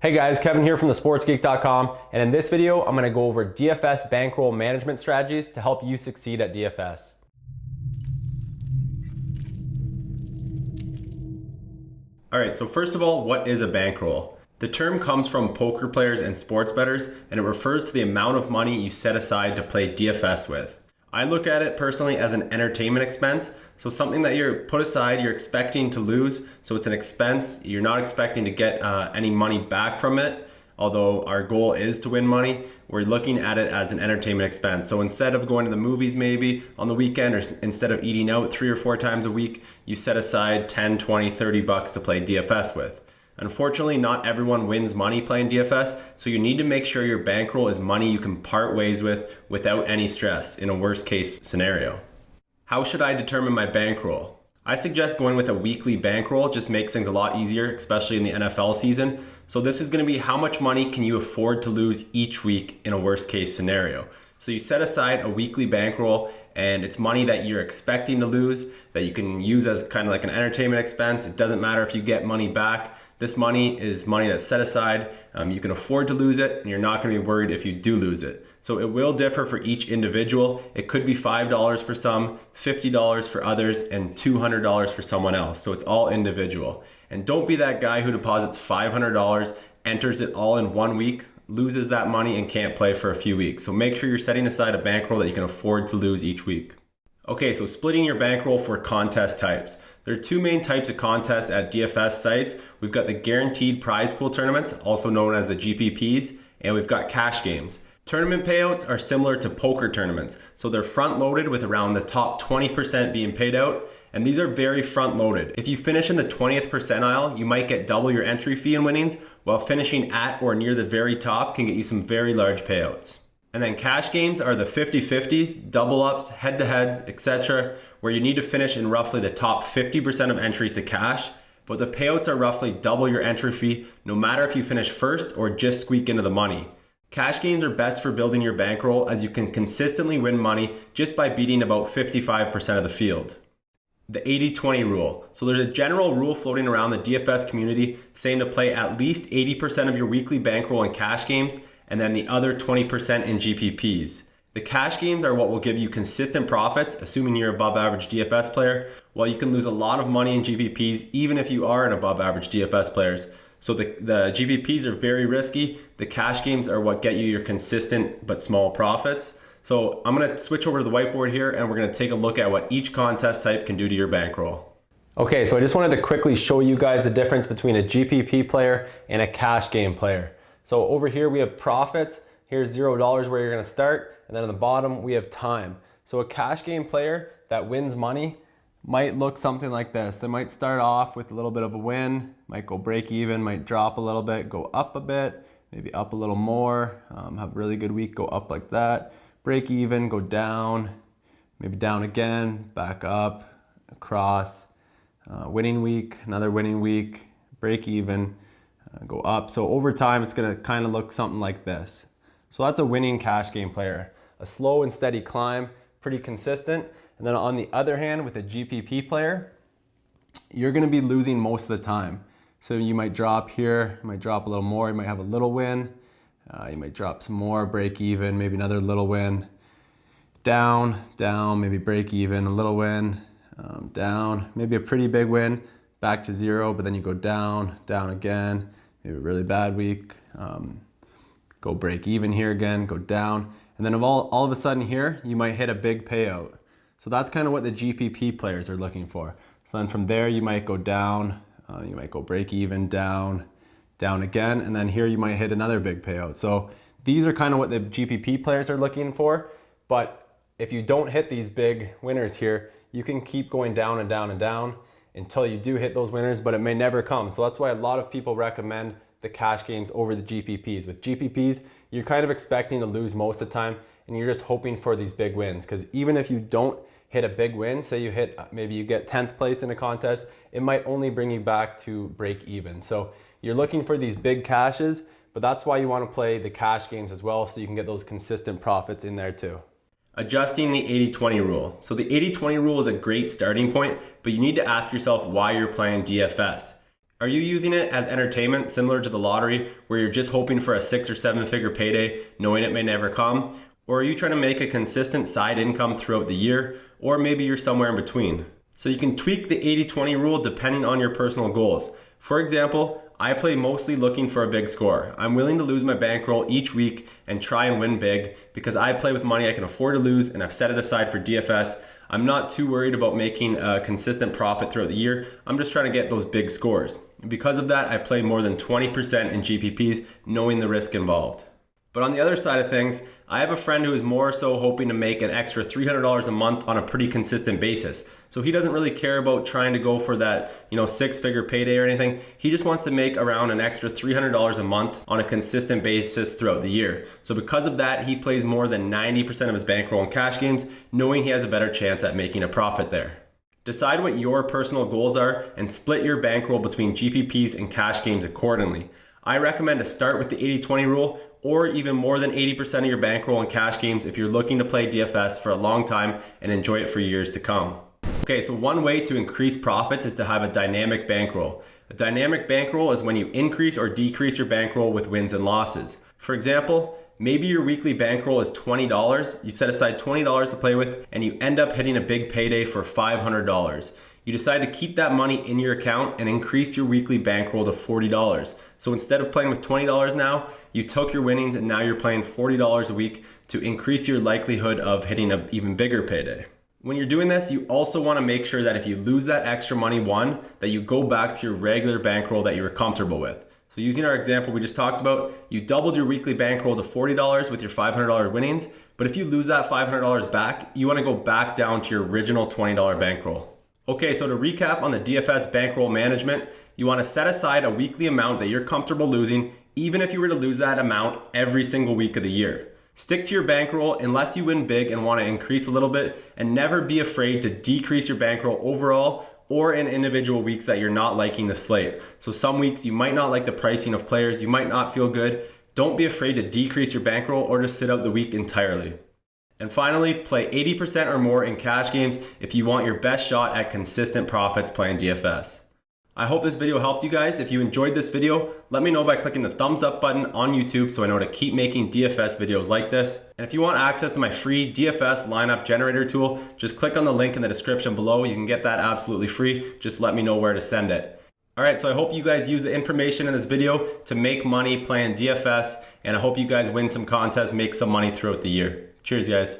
Hey guys, Kevin here from thesportsgeek.com, and in this video, I'm going to go over DFS bankroll management strategies to help you succeed at DFS. Alright, so first of all, what is a bankroll? The term comes from poker players and sports bettors, and it refers to the amount of money you set aside to play DFS with. I look at it personally as an entertainment expense, so something that you're put aside, you're expecting to lose, so it's an expense. You're not expecting to get any money back from it, although our goal is to win money. We're looking at it as an entertainment expense. So instead of going to the movies maybe on the weekend, or instead of eating out 3 or 4 times a week, you set aside 10, 20, 30 bucks to play DFS with. Unfortunately, not everyone wins money playing DFS, so you need to make sure your bankroll is money you can part ways with without any stress in a worst case scenario. How should I determine my bankroll? I suggest going with a weekly bankroll. Just makes things a lot easier, especially in the NFL season. So this is going to be how much money can you afford to lose each week in a worst case scenario. So you set aside a weekly bankroll, and it's money that you're expecting to lose that you can use as kind of like an entertainment expense. It doesn't matter if you get money back. This money is money that's set aside. You can afford to lose it, and you're not going to be worried if you do lose it. So it will differ for each individual. It could be $5 for some, $50 for others, and $200 for someone else. So it's all individual. And don't be that guy who deposits $500, enters it all in 1 week, loses that money, and can't play for a few weeks. So make sure you're setting aside a bankroll that you can afford to lose each week. Okay, so splitting your bankroll for contest types. There are 2 main types of contests at DFS sites. We've got the guaranteed prize pool tournaments, also known as the GPPs, and we've got cash games. Tournament payouts are similar to poker tournaments, so they're front loaded with around the top 20% being paid out, and these are very front loaded. If you finish in the 20th percentile, you might get double your entry fee in winnings, while finishing at or near the very top can get you some very large payouts. And then cash games are the 50-50s, double ups, head-to-heads, etc., where you need to finish in roughly the top 50% of entries to cash, but the payouts are roughly double your entry fee no matter if you finish first or just squeak into the money. Cash games are best for building your bankroll as you can consistently win money just by beating about 55% of the field. The 80-20 rule. So there's a general rule floating around the DFS community saying to play at least 80% of your weekly bankroll in cash games and then the other 20% in GPPs. The cash games are what will give you consistent profits, assuming you're above average DFS player, while you can lose a lot of money in GPPs even if you are an above average DFS players. So the GPPs are very risky. The cash games are what get you your consistent but small profits. So I'm gonna switch over to the whiteboard here, and we're gonna take a look at what each contest type can do to your bankroll. Okay, so I just wanted to quickly show you guys the difference between a GPP player and a cash game player. So over here we have profits. Here's $0 where you're gonna start, and then on the bottom we have time. So a cash game player that wins money might look something like this. They might start off with a little bit of a win, might go break even, might drop a little bit, go up a bit, maybe up a little more, have a really good week, go up like that, break even, go down, maybe down again, back up, across, winning week, another winning week, break even, go up. So over time, it's gonna kind of look something like this. So that's a winning cash game player. A slow and steady climb, pretty consistent. And then on the other hand, with a GPP player, you're gonna be losing most of the time. So you might drop here, you might drop a little more, you might have a little win, you might drop some more, break even, maybe another little win, down, down, maybe break even, a little win, down, maybe a pretty big win, back to 0, but then you go down, down again, maybe a really bad week, go break even here again, go down, and then all of a sudden here, you might hit a big payout. So that's kind of what the GPP players are looking for. So then from there, you might go down, you might go break even, down, down again, and then here you might hit another big payout. So these are kind of what the GPP players are looking for, but if you don't hit these big winners here, you can keep going down and down and down until you do hit those winners, but it may never come. So that's why a lot of people recommend the cash games over the GPPs. With GPPs, you're kind of expecting to lose most of the time, and you're just hoping for these big wins, because even if you don't hit a big win, say you hit, maybe you get 10th place in a contest, it might only bring you back to break even. So you're looking for these big cashes, but that's why you want to play the cash games as well, so you can get those consistent profits in there too. Adjusting the 80-20 rule. So the 80-20 rule is a great starting point, but you need to ask yourself why you're playing DFS. Are you using it as entertainment, similar to the lottery, where you're just hoping for a 6 or 7 figure payday, knowing it may never come? Or are you trying to make a consistent side income throughout the year? Or maybe you're somewhere in between. So you can tweak the 80-20 rule depending on your personal goals. For example, I play mostly looking for a big score. I'm willing to lose my bankroll each week and try and win big because I play with money I can afford to lose and I've set it aside for DFS. I'm not too worried about making a consistent profit throughout the year. I'm just trying to get those big scores. Because of that, I play more than 20% in GPPs, knowing the risk involved. But on the other side of things, I have a friend who is more so hoping to make an extra $300 a month on a pretty consistent basis. So he doesn't really care about trying to go for that, 6-figure payday or anything. He just wants to make around an extra $300 a month on a consistent basis throughout the year. So because of that, he plays more than 90% of his bankroll in cash games, knowing he has a better chance at making a profit there. Decide what your personal goals are and split your bankroll between GPPs and cash games accordingly. I recommend to start with the 80-20 rule, or even more than 80% of your bankroll in cash games if you're looking to play DFS for a long time and enjoy it for years to come. Okay, so one way to increase profits is to have a dynamic bankroll. A dynamic bankroll is when you increase or decrease your bankroll with wins and losses. For example, maybe your weekly bankroll is $20, you've set aside $20 to play with, and you end up hitting a big payday for $500. You decide to keep that money in your account and increase your weekly bankroll to $40. So instead of playing with $20 now, you took your winnings and now you're playing $40 a week to increase your likelihood of hitting an even bigger payday. When you're doing this, you also want to make sure that if you lose that extra money won, that you go back to your regular bankroll that you were comfortable with. So using our example we just talked about, you doubled your weekly bankroll to $40 with your $500 winnings, but if you lose that $500 back, you want to go back down to your original $20 bankroll. Okay, so to recap on the DFS bankroll management, you want to set aside a weekly amount that you're comfortable losing, even if you were to lose that amount every single week of the year. Stick to your bankroll unless you win big and want to increase a little bit, and never be afraid to decrease your bankroll overall or in individual weeks that you're not liking the slate. So some weeks you might not like the pricing of players, you might not feel good. Don't be afraid to decrease your bankroll or just sit out the week entirely. And finally, play 80% or more in cash games if you want your best shot at consistent profits playing DFS. I hope this video helped you guys. If you enjoyed this video, let me know by clicking the thumbs up button on YouTube so I know to keep making DFS videos like this. And if you want access to my free DFS lineup generator tool, just click on the link in the description below. You can get that absolutely free. Just let me know where to send it. Alright, so I hope you guys use the information in this video to make money playing DFS, and I hope you guys win some contests, make some money throughout the year. Cheers, guys.